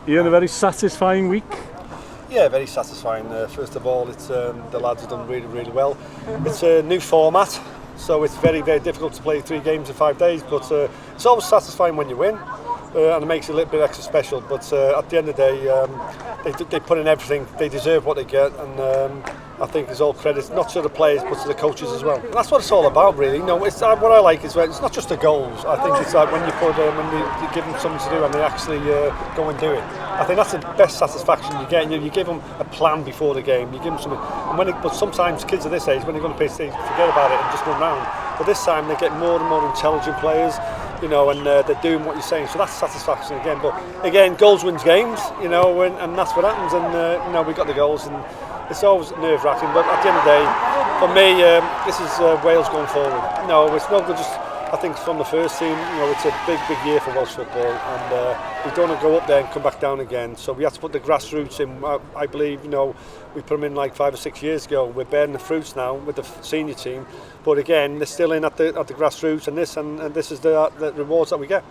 Ian, a very satisfying week. Yeah, very satisfying. First of all, it's the lads have done really well. It's a new format, so it's very difficult to play 3 games in 5 days, but it's always satisfying when you win, and it makes it a little bit extra special. But at the end of the day, they put in everything. They deserve what they get, and I think it's all credit not to the players but to the coaches as well. And that's what it's all about, really. You know, it's what I like is it's not just the goals. I think it's like when you give them something to do and they actually go and do it. I think that's the best satisfaction you get. You give them a plan before the game. You give them something. And but sometimes kids of this age, when they're going to play, they forget about it and just run around. But this time they get more and more intelligent players, you know, and they're doing what you're saying. So that's satisfaction again. But again, goals wins games, you know, and that's what happens. And you know, we got the goals, and it's always nerve-wracking. But at the end of the day, for me, this is Wales going forward. No, it's not good. Just I think from the first team, you know, it's a big year for Welsh football, and we don't want to go up there and come back down again. So we have to put the grassroots in. I believe, you know, we put them in like 5 or 6 years ago. We're bearing the fruits now with the senior team, but again, they're still in at the grassroots, and this is the rewards that we get.